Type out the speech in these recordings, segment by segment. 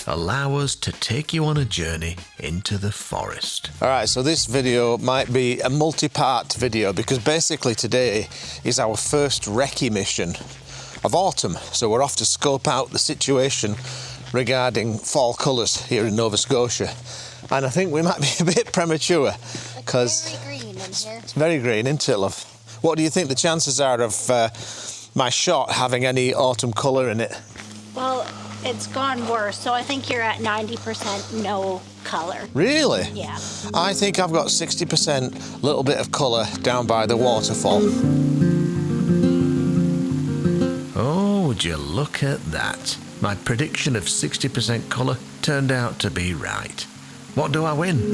allow us to take you on a journey into the forest. All right, so this video might be a multi-part video because basically today is our first recce mission of autumn. So we're off to scope out the situation regarding fall colours here in Nova Scotia. And I think we might be a bit premature because it's very green in here. It's very green, isn't it, love? What do you think the chances are of my shot having any autumn colour in it? Well, it's gone worse, so I think you're at 90% no colour. Really? Yeah. I think I've got 60% little bit of colour down by the waterfall. Oh, would you look at that? My prediction of 60% colour turned out to be right. What do I win?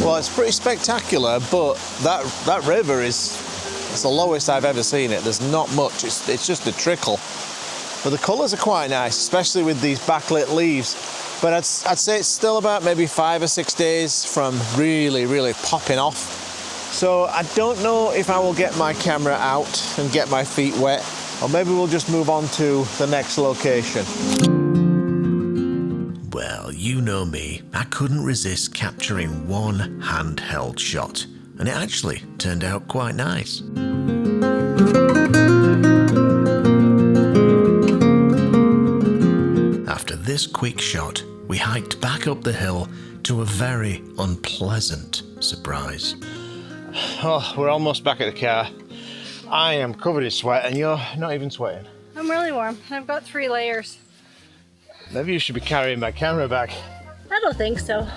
Well, it's pretty spectacular, but that river it's the lowest I've ever seen it. There's not much, it's just a trickle. But the colours are quite nice, especially with these backlit leaves. But I'd say it's still about maybe 5 or 6 days from really popping off. So I don't know if I will get my camera out and get my feet wet, or maybe we'll just move on to the next location. Well, you know me, I couldn't resist capturing one handheld shot, and it actually turned out quite nice. After this quick shot, we hiked back up the hill to a very unpleasant surprise. Oh, we're almost back at the car. I am covered in sweat and you're not even sweating. I'm really warm. I've got 3 layers. Maybe you should be carrying my camera back. I don't think so.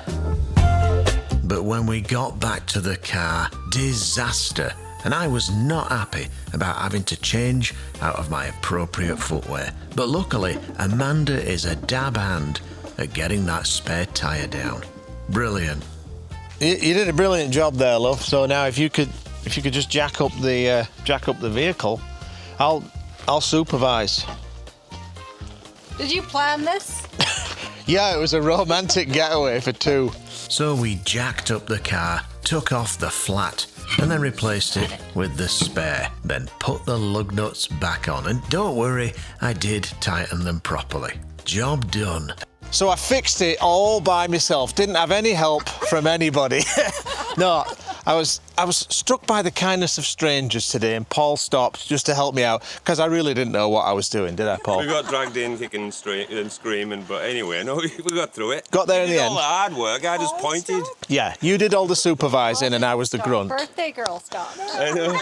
But when we got back to the car, disaster, and I was not happy about having to change out of my appropriate footwear. But luckily, Amanda is a dab hand at getting that spare tyre down. Brilliant. You did a brilliant job there, love. So now if you could just jack up the vehicle, I'll supervise. Did you plan this? Yeah, it was a romantic getaway for 2. So we jacked up the car, took off the flat, and then replaced it with the spare. Then put the lug nuts back on, and don't worry, I did tighten them properly. Job done. So I fixed it all by myself. Didn't have any help from anybody. No, I was struck by the kindness of strangers today, and Paul stopped just to help me out because I really didn't know what I was doing, did I, Paul? We got dragged in kicking and screaming, but anyway, no, we got through it. Got there in the end. All the hard work. I just pointed. Yeah, you did all the supervising and I was the grunt. Birthday girl stop. I know.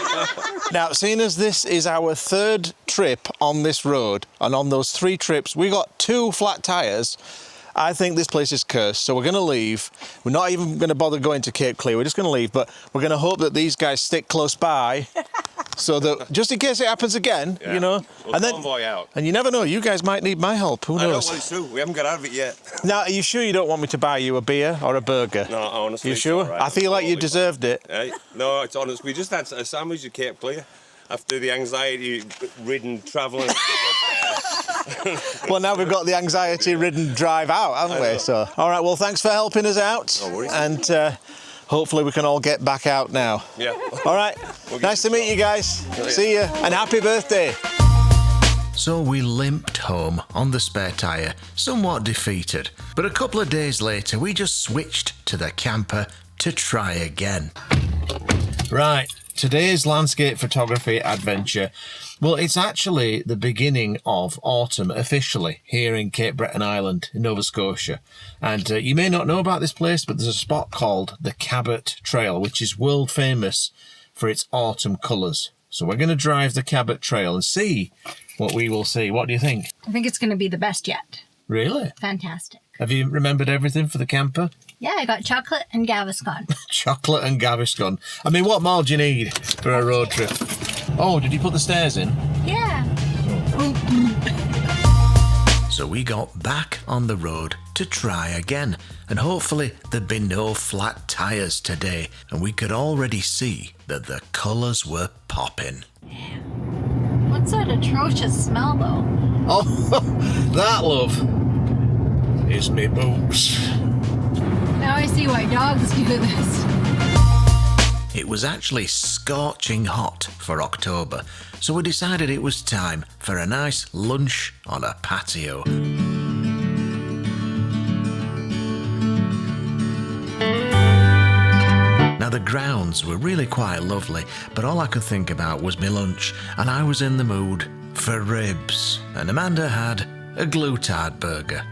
Now, seeing as this is our 3rd trip on this road, and on those 3 trips we got 2 flat tyres, I think this place is cursed, so we're going to leave. We're not even going to bother going to Cape Clear, we're just going to leave, but we're going to hope that these guys stick close by so that, just in case it happens again, Yeah. you know. We'll and then, convoy out. and you never know, you guys might need my help, who I know, knows? well, it's true. We haven't got out of it yet. Now, are you sure you don't want me to buy you a beer or a burger? No, honestly. You it's sure? all right. I feel like you Totally deserved it. fine. No, it's honest. We just had a sandwich at Cape Clear after the anxiety-ridden travelling. Well, now we've got the anxiety-ridden drive out, haven't we? So, all right, well, thanks for helping us out. No worries. And hopefully we can all get back out now. Yeah. All right, nice to meet you guys. See you, and happy birthday. So we limped home on the spare tyre, somewhat defeated. But a couple of days later, we just switched to the camper to try again. Right, today's landscape photography adventure. Well, it's actually the beginning of autumn officially here in Cape Breton Island in Nova Scotia. And you may not know about this place, but there's a spot called the Cabot Trail, which is world famous for its autumn colours. So we're going to drive the Cabot Trail and see what we will see. What do you think? I think it's going to be the best yet. Really? Fantastic. Have you remembered everything for the camper? Yeah, I got chocolate and Gaviscon. Chocolate and Gaviscon. I mean, what more do you need for a road trip? Oh, did you put the stairs in? Yeah. So we got back on the road to try again, and hopefully there'd be no flat tyres today, and we could already see that the colours were popping. What's that atrocious smell, though? Oh, that, love, is me boots. Now I see why dogs do this. It was actually scorching hot for October, so we decided it was time for a nice lunch on a patio. Now the grounds were really quite lovely, but all I could think about was my lunch, and I was in the mood for ribs, and Amanda had a glutard burger.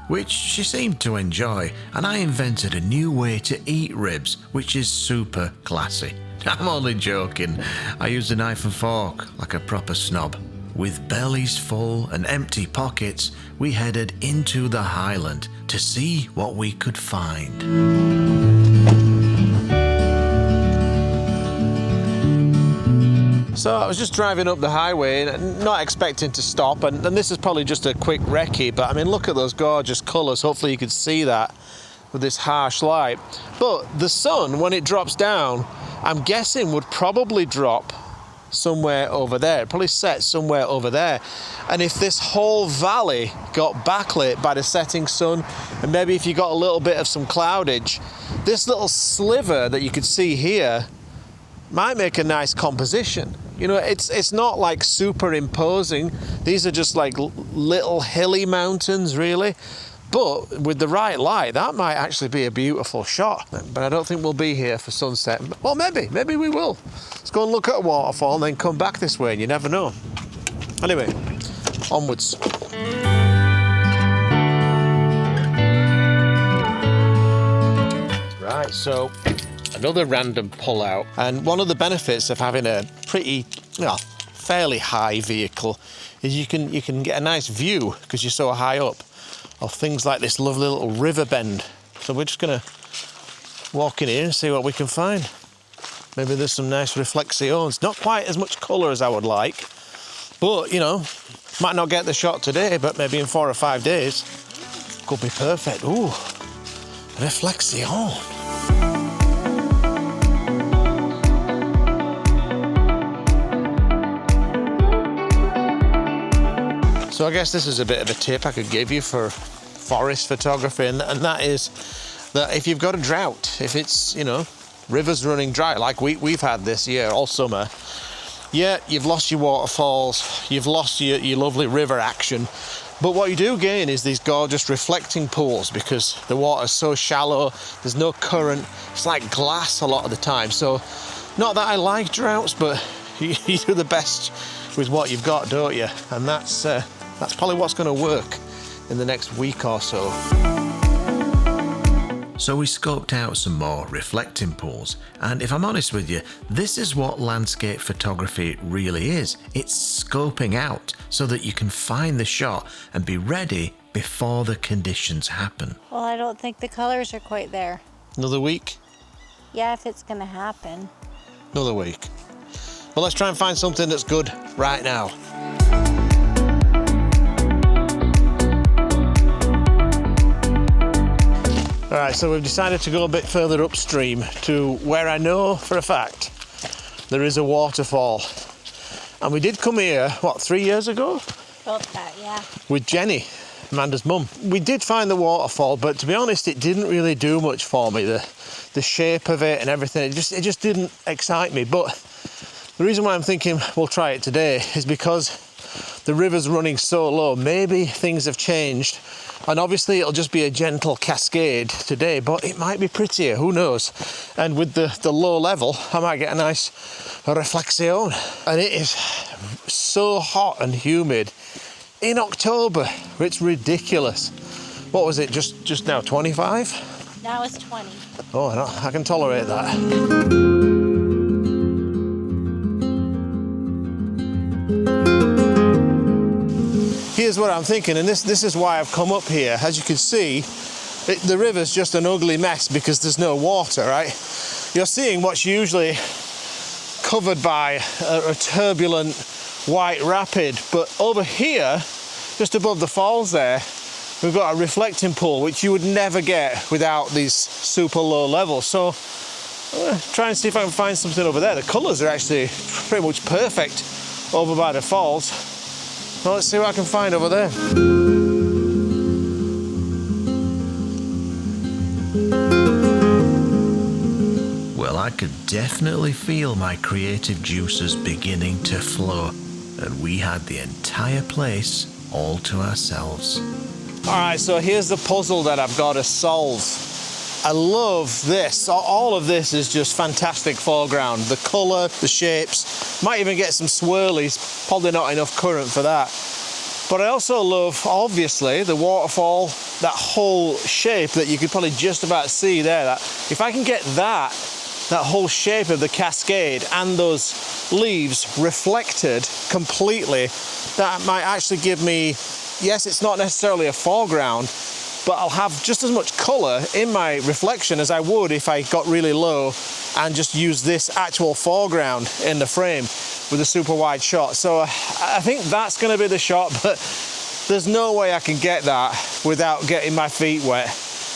Which she seemed to enjoy, and I invented a new way to eat ribs, which is super classy. I'm only joking. I used a knife and fork like a proper snob. With bellies full and empty pockets, we headed into the Highland to see what we could find. So I was just driving up the highway, not expecting to stop, and this is probably just a quick recce, but I mean, look at those gorgeous colours. Hopefully you could see that with this harsh light. But the sun, when it drops down, I'm guessing would probably drop somewhere over there. It probably set somewhere over there. And if this whole valley got backlit by the setting sun, and maybe if you got a little bit of some cloudage, this little sliver that you could see here might make a nice composition. You know, it's not like superimposing. These are just like little hilly mountains, really. But with the right light, that might actually be a beautiful shot. But I don't think we'll be here for sunset. Well, maybe we will. Let's go and look at a waterfall and then come back this way, and you never know. Anyway, onwards. Right, so another random pull out, and one of the benefits of having a pretty, fairly high vehicle is you can get a nice view, because you're so high up, of things like this lovely little river bend. So we're just gonna walk in here and see what we can find. Maybe there's some nice reflexions. Not quite as much colour as I would like, but you know, might not get the shot today, but maybe in 4 or 5 days could be perfect. Ooh, reflexion. So I guess this is a bit of a tip I could give you for forest photography, and that is that if you've got a drought, if it's, you know, rivers running dry like we've had this year all summer, yeah, you've lost your waterfalls, you've lost your lovely river action, but what you do gain is these gorgeous reflecting pools, because the water's so shallow, there's no current, it's like glass a lot of the time. So not that I like droughts, but you do the best with what you've got, don't you? And that's probably what's going to work in the next week or so. So we scoped out some more reflecting pools, and if I'm honest with you, this is what landscape photography really is. It's scoping out so that you can find the shot and be ready before the conditions happen. Well, I don't think the colors are quite there. Another week? Yeah, if it's gonna happen. Another week. Well, let's try and find something that's good right now. All right, so we've decided to go a bit further upstream to where I know for a fact there is a waterfall. And we did come here, 3 years ago? About that, yeah. With Jenny, Amanda's mum. We did find the waterfall, but to be honest, it didn't really do much for me. The shape of it and everything, it just didn't excite me. But the reason why I'm thinking we'll try it today is because the river's running so low. Maybe things have changed. And obviously it'll just be a gentle cascade today, but it might be prettier, who knows? And with the low level, I might get a nice reflexion. And it is so hot and humid in October. It's ridiculous. What was it, just now, 25? Now it's 20. Oh, I can tolerate that. here's what I'm thinking, and this is why I've come up here. As you can see, the river's just an ugly mess because there's no water, right? You're seeing what's usually covered by a turbulent white rapid, but over here, just above the falls there, we've got a reflecting pool, which you would never get without these super low levels. So I'm gonna try and see if I can find something over there. The colours are actually pretty much perfect over by the falls. So let's see what I can find over there. Well, I could definitely feel my creative juices beginning to flow, and we had the entire place all to ourselves. All right, so here's the puzzle that I've got to solve. I love this. All of this is just fantastic foreground. The colour, the shapes, might even get some swirlies, probably not enough current for that. But I also love, obviously, the waterfall, that whole shape that you could probably just about see there. That if I can get that whole shape of the cascade and those leaves reflected completely, that might actually give me, yes, it's not necessarily a foreground, but I'll have just as much colour in my reflection as I would if I got really low and just used this actual foreground in the frame with a super wide shot. So I think that's going to be the shot, but there's no way I can get that without getting my feet wet.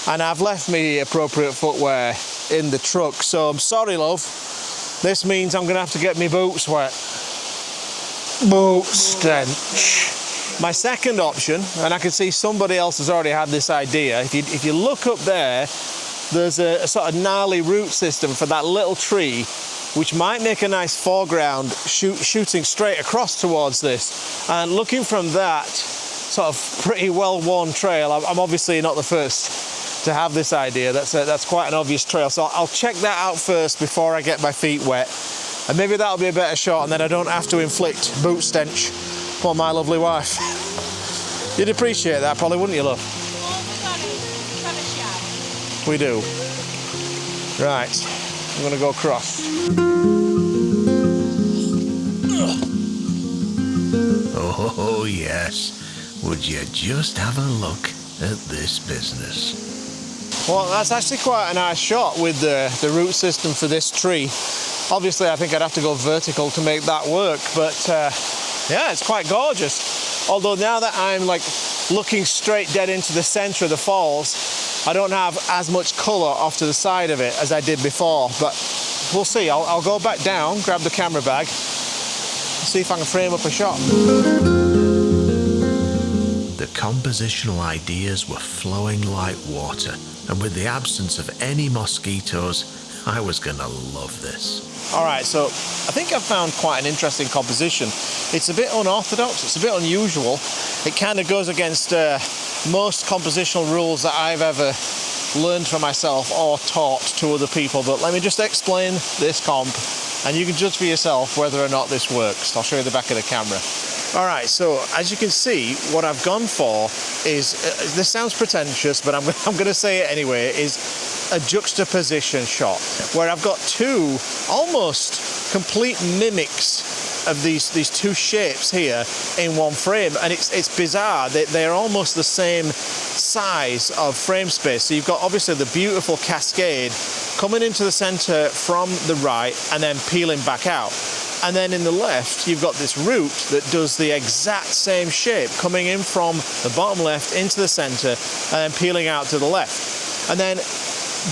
And I've left me appropriate footwear in the truck, so I'm sorry, love. This means I'm going to have to get my boots wet. Boot stench. My second option, and I can see somebody else has already had this idea, if you look up there, there's a sort of gnarly root system for that little tree, which might make a nice foreground shooting straight across towards this. And looking from that sort of pretty well-worn trail, I'm obviously not the first to have this idea. That's quite an obvious trail, so I'll check that out first before I get my feet wet. And maybe that'll be a better shot, and then I don't have to inflict boot stench upon my lovely wife. You'd appreciate that, probably, wouldn't you, love? We do. Right, I'm gonna go across. Oh yes, would you just have a look at this business? Well, that's actually quite a nice shot with the root system for this tree. Obviously, I think I'd have to go vertical to make that work, but yeah, it's quite gorgeous. Although now that I'm like looking straight dead into the center of the falls, I don't have as much color off to the side of it as I did before, but we'll see. I'll go back down, grab the camera bag, see if I can frame up a shot. The compositional ideas were flowing like water, and with the absence of any mosquitoes, I was gonna love this. All right, so I think I've found quite an interesting composition. It's a bit unorthodox, it's a bit unusual. It kind of goes against most compositional rules that I've ever learned for myself or taught to other people, but let me just explain this comp and you can judge for yourself whether or not this works. I'll show you the back of the camera. All right, so as you can see, what I've gone for is, this sounds pretentious, but I'm going to say it anyway, is a juxtaposition shot, where I've got two almost complete mimics of these two shapes here in one frame, and it's bizarre. They're almost the same size of frame space. So you've got obviously the beautiful cascade coming into the center from the right and then peeling back out. And then in the left, you've got this root that does the exact same shape, coming in from the bottom left into the center and then peeling out to the left. And then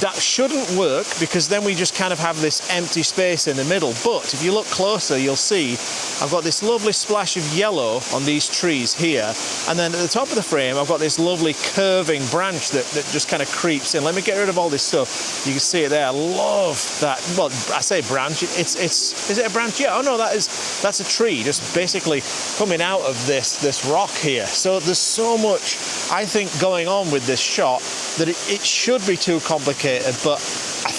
that shouldn't work because then we just kind of have this empty space in the middle. But if you look closer, you'll see I've got this lovely splash of yellow on these trees here. And then at the top of the frame, I've got this lovely curving branch that just kind of creeps in. Let me get rid of all this stuff. You can see it there. I love that. Well, I say branch. Is it a branch? Yeah. Oh no, that's a tree just basically coming out of this rock here. So there's so much, I think, going on with this shot that it should be too complicated, but I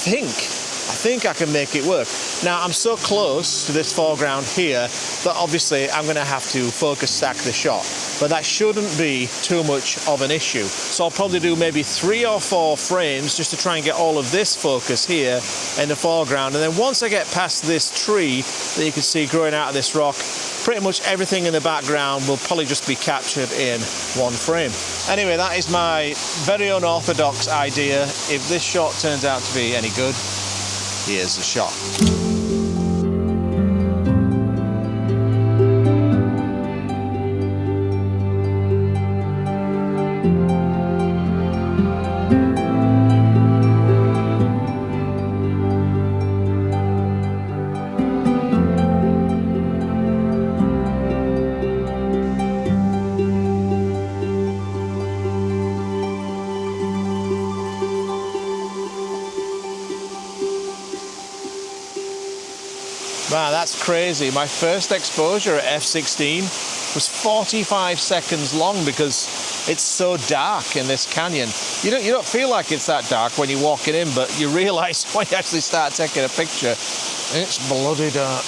think I can make it work. Now, I'm so close to this foreground here that obviously I'm going to have to focus stack the shot, but that shouldn't be too much of an issue. So I'll probably do maybe 3 or 4 frames just to try and get all of this focus here in the foreground, and then once I get past this tree that you can see growing out of this rock, pretty much everything in the background will probably just be captured in 1 frame. Anyway, that is my very unorthodox idea. If this shot turns out to be any good, here's the shot. Man, that's crazy. My first exposure at f/16 was 45 seconds long because it's so dark in this canyon. You don't feel like it's that dark when you're walking in, but you realise when you actually start taking a picture, it's bloody dark.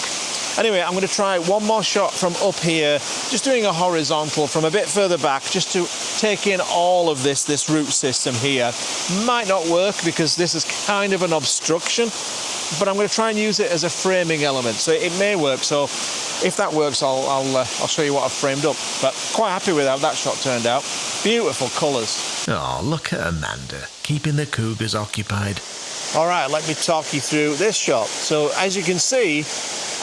Anyway, I'm going to try one more shot from up here, just doing a horizontal from a bit further back, just to take in all of this root system here. Might not work because this is kind of an obstruction, but I'm going to try and use it as a framing element, so it may work. So if that works, I'll show you what I've framed up. But quite happy with how that shot turned out. Beautiful colours. Oh, look at Amanda, keeping the cougars occupied. All right, let me talk you through this shot. So as you can see,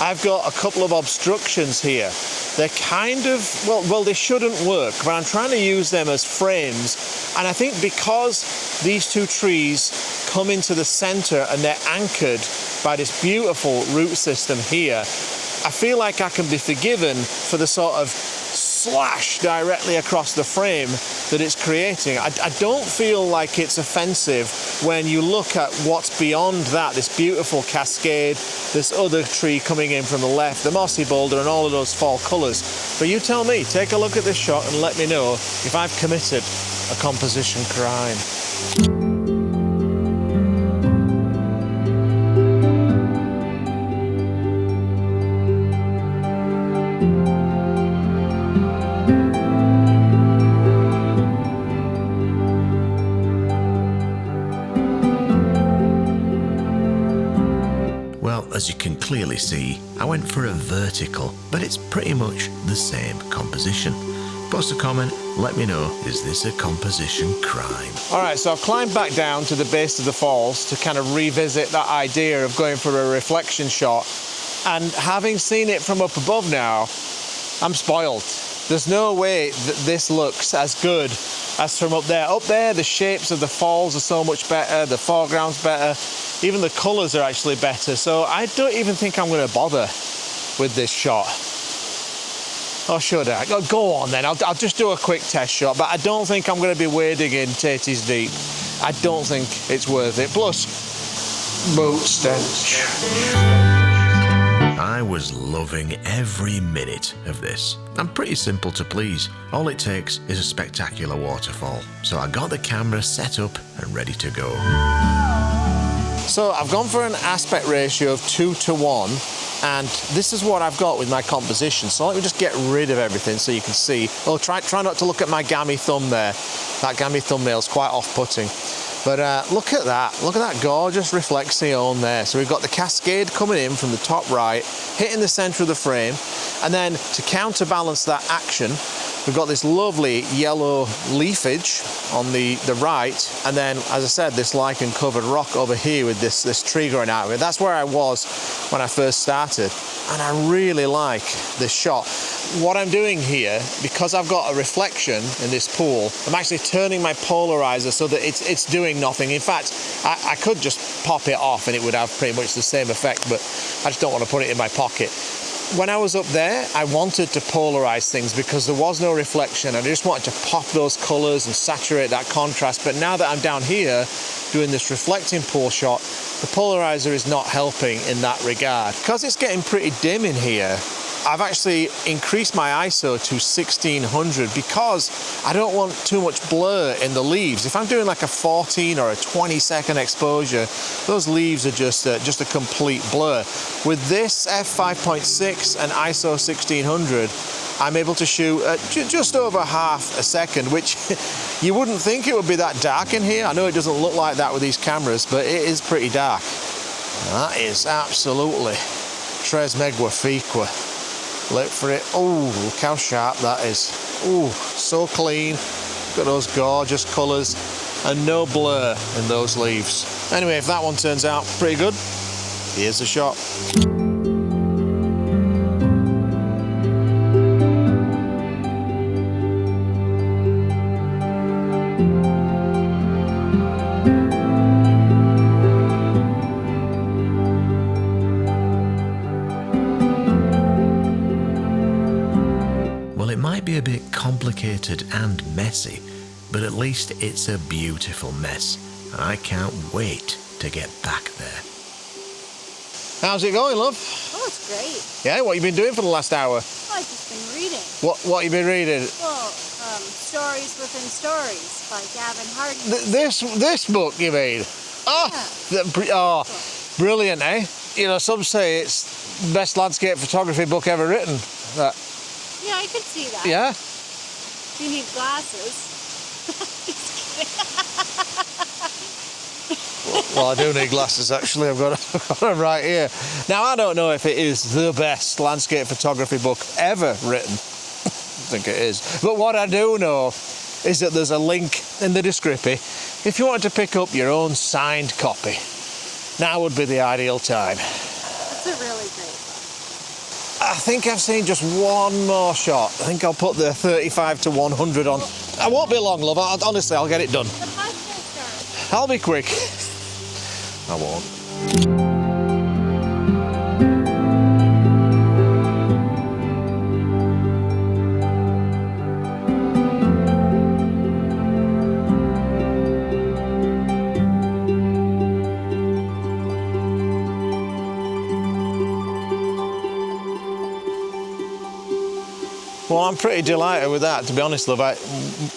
I've got a couple of obstructions here. They're kind of, well, they shouldn't work, but I'm trying to use them as frames. And I think because these 2 trees come into the center and they're anchored by this beautiful root system here, I feel like I can be forgiven for the sort of slash directly across the frame that it's creating. I don't feel like it's offensive when you look at what's beyond that, this beautiful cascade, this other tree coming in from the left, the mossy boulder and all of those fall colours. But you tell me, take a look at this shot and let me know if I've committed a composition crime. As you can clearly see, I went for a vertical, but it's pretty much the same composition. Post a comment, let me know, is this a composition crime? All right, so I've climbed back down to the base of the falls to kind of revisit that idea of going for a reflection shot. And having seen it from up above now, I'm spoiled. There's no way that this looks as good as from up there. Up there, the shapes of the falls are so much better, the foreground's better, even the colours are actually better. So I don't even think I'm going to bother with this shot. Or should I? Go on then, I'll just do a quick test shot, but I don't think I'm going to be wading in Tatey's Deep. I don't think it's worth it. Plus, boat stench. I was loving every minute of this. I'm pretty simple to please. All it takes is a spectacular waterfall. So I got the camera set up and ready to go. So I've gone for an aspect ratio of 2:1, and this is what I've got with my composition. So let me just get rid of everything so you can see. Oh, try not to look at my gammy thumb there. That gammy thumbnail's quite off-putting. But look at that gorgeous reflection there. So we've got the cascade coming in from the top right, hitting the center of the frame, and then to counterbalance that action, we've got this lovely yellow leafage on the right, and then, as I said, this lichen-covered rock over here with this tree growing out of it. That's where I was when I first started, and I really like this shot. What I'm doing here, because I've got a reflection in this pool, I'm actually turning my polarizer so that it's doing nothing. In fact, I could just pop it off and it would have pretty much the same effect, but I just don't want to put it in my pocket. When I was up there, I wanted to polarize things because there was no reflection, and I just wanted to pop those colors and saturate that contrast. But now that I'm down here doing this reflecting pool shot, the polarizer is not helping in that regard. Because it's getting pretty dim in here, I've actually increased my ISO to 1600 because I don't want too much blur in the leaves. If I'm doing like a 14 or a 20-second exposure, those leaves are just a complete blur. With this f5.6 and ISO 1600, I'm able to shoot at just over half a second, which you wouldn't think it would be that dark in here. I know it doesn't look like that with these cameras, but it is pretty dark. That is absolutely tres megua fiqua. Look for it. Oh, look how sharp that is. Oh, so clean. Got those gorgeous colours and no blur in those leaves. Anyway, if that one turns out pretty good, here's the shot. A bit complicated and messy, but at least it's a beautiful mess, and I can't wait to get back there. How's it going, love? Oh, it's great. Yeah, what you been doing for the last hour? Oh, I've just been reading. What you been reading? Well, Stories Within Stories by Gavin Hardy. This book, you mean? Oh, Yeah. Brilliant, eh? You know, some say it's the best landscape photography book ever written. Yeah, I could see that. Yeah? You need glasses. Well, I do need glasses, actually. I've got them right here. Now, I don't know if it is the best landscape photography book ever written. I think it is. But what I do know is that there's a link in the description if you wanted to pick up your own signed copy. Now would be the ideal time. That's a really great book. I think I've seen just one more shot. I think I'll put the 35 to 100 on. I won't be long, love. Honestly, I'll get it done. The podcast starts. I'll be quick. I won't. Well, I'm pretty delighted with that, to be honest, love.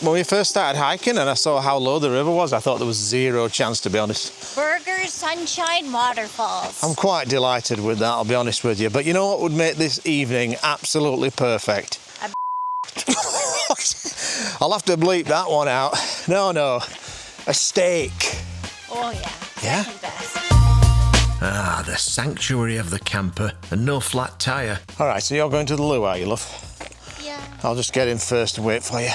When we first started hiking and I saw how low the river was, I thought there was zero chance, to be honest. Burgers, sunshine, waterfalls. I'm quite delighted with that, I'll be honest with you. But you know what would make this evening absolutely perfect? I'll have to bleep that one out. No, a steak. Oh, yeah. Yeah? The best. Ah, the sanctuary of the camper and no flat tyre. All right, so you're going to the loo, are you, love? Yeah. I'll just get in first and wait for you.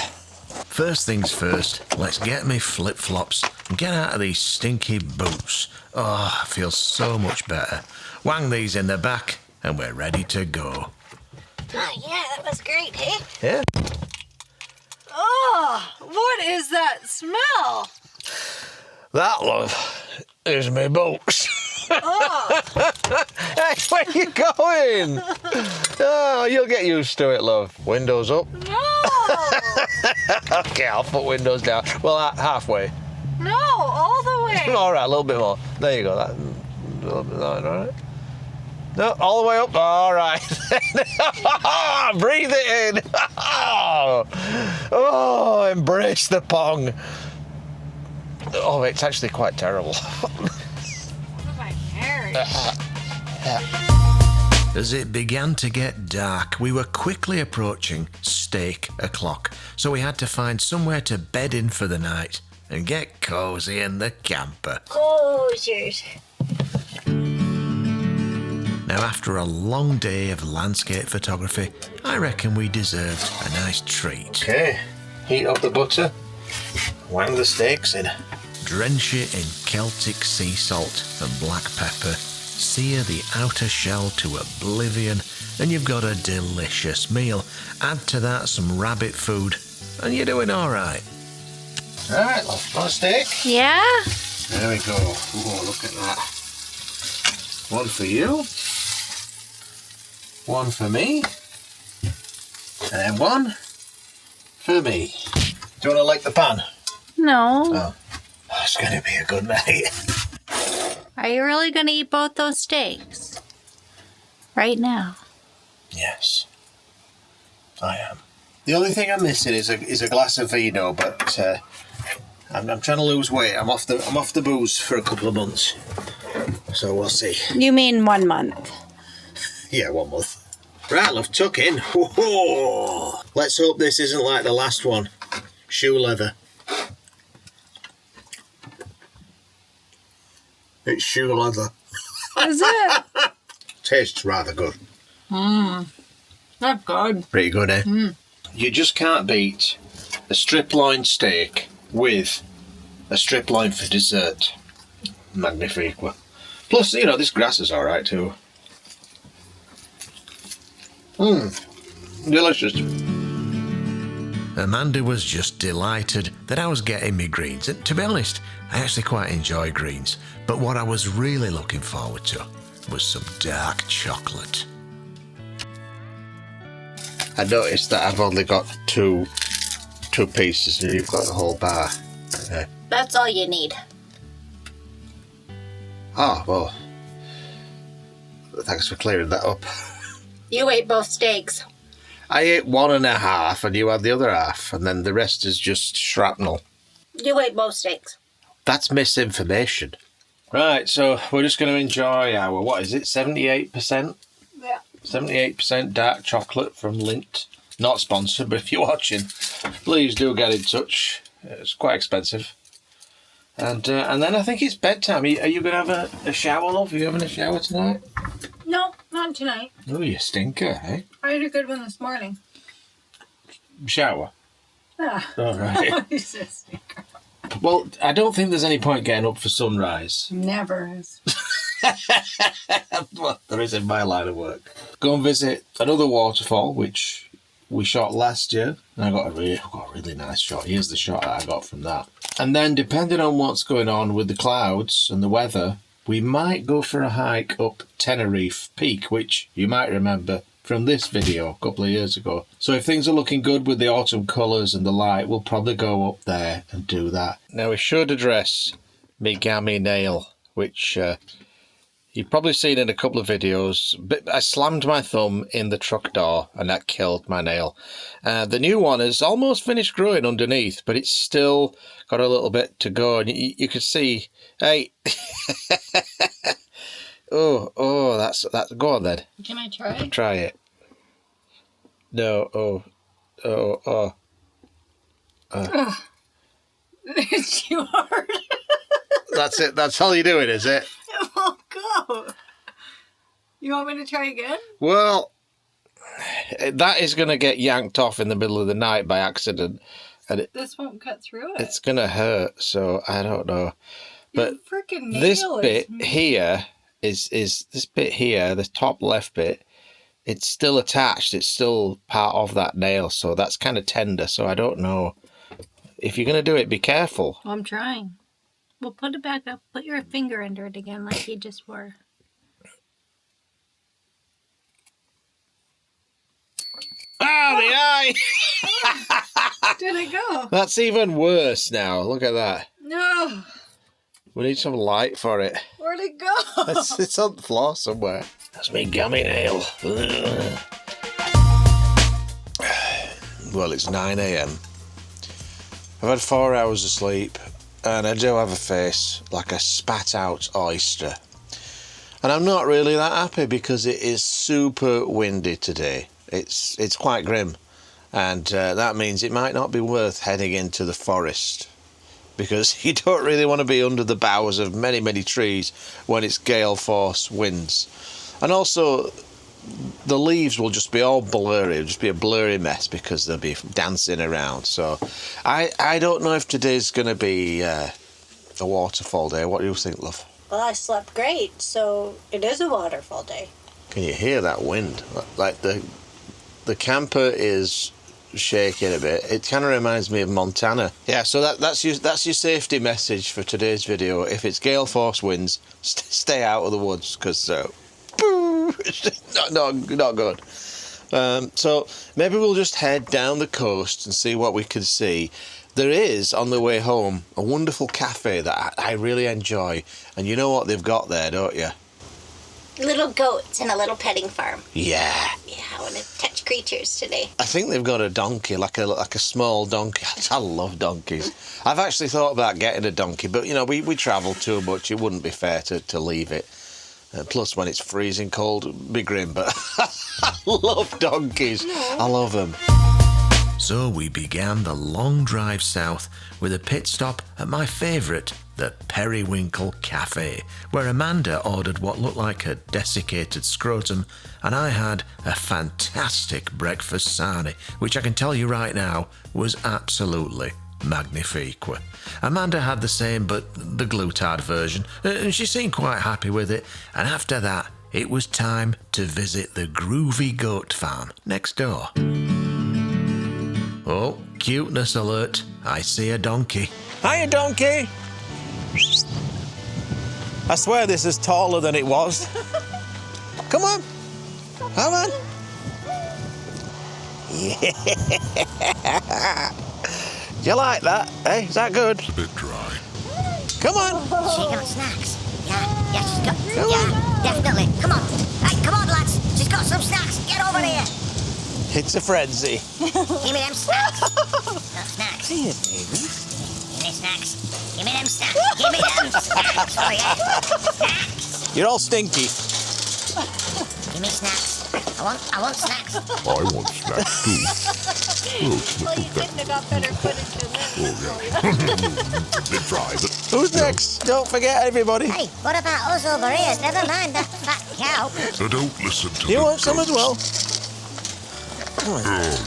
First things first, let's get me flip-flops and get out of these stinky boots. Oh, I feel so much better. Wang these in the back and we're ready to go. Oh, yeah, that was great, hey? Yeah? Oh, what is that smell? That, love, is me boots. Oh, Hey, where you going? Oh, you'll get used to it, love. Windows up. no. Okay, I'll put windows down. Well, halfway. No, all the way. All right, a little bit more. There you go. That, a little bit, all right. No, all the way up. All right. Breathe it in. Oh, embrace the pong. Oh, it's actually quite terrible. My marriage. As it began to get dark, we were quickly approaching steak o'clock, so we had to find somewhere to bed in for the night and get cosy in the camper. Closures. Now, after a long day of landscape photography, I reckon we deserved a nice treat. Okay, heat up the butter. Wang the steaks in. Drench it in Celtic sea salt and black pepper. Sear the outer shell to oblivion, and you've got a delicious meal. Add to that some rabbit food, and you're doing all right. All right, love, got a steak? Yeah? There we go. Oh, look at that. One for you. One for me. And then one for me. Do you want to lick the pan? No. Oh. It's going to be a good night. Are you really going to eat both those steaks? Right now? Yes, I am. The only thing I'm missing is a glass of vino, but I'm trying to lose weight. I'm off the booze for a couple of months, so we'll see. You mean 1 month? Yeah, 1 month. Right, love, tuck in. Whoa. Let's hope this isn't like the last one. Shoe leather. It's shoe leather. Is it? Tastes rather good. That's good. Pretty good, eh? You just can't beat a strip loin steak with a strip loin for dessert. Magnifique. Plus, you know, this grass is alright too. Delicious. Amanda was just delighted that I was getting me greens, and to be honest, I actually quite enjoy greens, but what I was really looking forward to was some dark chocolate. I noticed that I've only got two pieces and you've got a whole bar. That's all you need. Oh, well, thanks for clearing that up. You ate both steaks. I ate 1.5 and you had the other half, and then the rest is just shrapnel. You ate both steaks. That's misinformation. Right, so we're just going to enjoy our, what is it, 78%? Yeah. 78% dark chocolate from Lindt. Not sponsored, but if you're watching, please do get in touch. It's quite expensive. And then I think it's bedtime. Are you going to have a shower, love? Are you having a shower tonight? No, not tonight. Oh, you stinker, eh? I had a good one this morning. Shower? Ah. All right. He's a stinker. Well, I don't think there's any point getting up for sunrise. Never is. Well, there is in my line of work. Go and visit another waterfall, which we shot last year. And I got a really nice shot. Here's the shot that I got from that. And then, depending on what's going on with the clouds and the weather, we might go for a hike up Tenerife Peak, which you might remember from this video a couple of years ago. So if things are looking good with the autumn colours and the light, we'll probably go up there and do that. Now, we should address me gammy nail, which you've probably seen in a couple of videos. But I slammed my thumb in the truck door and that killed my nail. The new one is almost finished growing underneath, but it's still got a little bit to go. And you can see, hey, oh, that's go on then. Can I try? Try it. No, oh. It's too hard. That's it. That's all you're doing, is it? It won't go. You want me to try again? Well, that is going to get yanked off in the middle of the night by accident. And This won't cut through it. it's going to hurt, so I don't know. But Your freaking nail this is- bit here is this bit here, the top left bit, it's still attached. It's still part of that nail, so that's kind of tender, so I don't know. If you're going to do it, be careful. I'm trying. Well, put it back up. Put your finger under it again like you just were. Ah, the eye! Did it go? That's even worse now. Look at that. No. We need some light for it. Where'd it go? It's on the floor somewhere. That's me gummy nail. Well, it's 9 a.m. I've had 4 hours of sleep, and I do have a face like a spat out oyster. And I'm not really that happy because it is super windy today. It's quite grim, and that means it might not be worth heading into the forest, because you don't really want to be under the boughs of many, many trees when it's gale force winds. And also, the leaves will just be all blurry. It'll just be a blurry mess because they'll be dancing around. So I don't know if today's going to be a waterfall day. What do you think, love? Well, I slept great, so it is a waterfall day. Can you hear that wind? Like the camper is shaking a bit. It kind of reminds me of Montana. Yeah, so that's your safety message for today's video. If it's gale force winds, stay out of the woods, because it's not good. So maybe we'll just head down the coast and see what we can see. There is, on the way home, a wonderful cafe that I really enjoy, and you know what they've got there, don't you? Little goats and a little petting farm. Yeah. Yeah, creatures today? I think they've got a donkey, like a small donkey. I love donkeys. I've actually thought about getting a donkey, but you know, we travel too much. It wouldn't be fair to leave it. Plus, when it's freezing cold, it'd be grim. But I love donkeys. I love them. So we began the long drive south with a pit stop at my favourite, the Periwinkle Cafe, where Amanda ordered what looked like a desiccated scrotum, and I had a fantastic breakfast sarnie, which I can tell you right now was absolutely magnifique. Amanda had the same, but the glutard version, and she seemed quite happy with it, and after that it was time to visit the groovy goat farm next door. Oh, cuteness alert. I see a donkey. Hiya, donkey. I swear this is taller than it was. Come on. Come on. Yeah. You like that? Hey, is that good? It's a bit dry. Come on. She got snacks. Yeah, she's got... Yeah, definitely. Come on. Hey, come on, lads. She's got some snacks. Get over here. It's a frenzy. Give me them snacks. Got snacks. Here, baby. Give me snacks. Give me them snacks. Give me them snacks. Oh, yeah. Snacks. You're all stinky. Give me snacks. I want snacks. I want snacks too. Well, you couldn't have got better footage than this. Oh, yeah. A bit dry, but... Who's next? Don't forget, everybody. Hey, what about us over here? Never mind that fat cow. So don't listen to You them, want some as well? Oh, yes.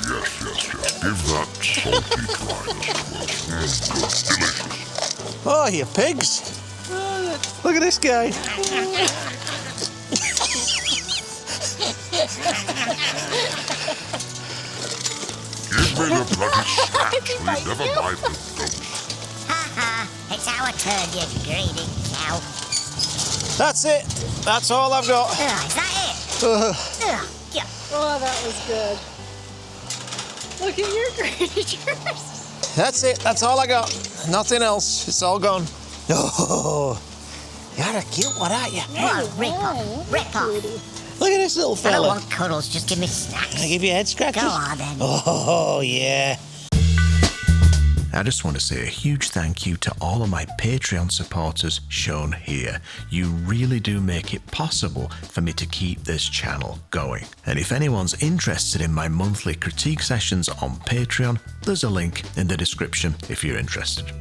Give that salty dryness to us. Good, delicious. Oh, you pigs. Look at this guy. Give me the bloody snacks. We never mind the goats. Ha, it's our turn, you greedy cow. That's it. That's all I've got. Is that it? Yeah. Oh, that was good. Look at your creatures. That's it. That's all I got. Nothing else. It's all gone. Oh, you're a cute one, aren't you? What a rip-off. Rip-off. Look at this little I don't fella. want cuddles, just give me snacks. Can I give you head scratches? Go on, then. Oh, yeah. I just want to say a huge thank you to all of my Patreon supporters shown here. You really do make it possible for me to keep this channel going. And if anyone's interested in my monthly critique sessions on Patreon, there's a link in the description if you're interested.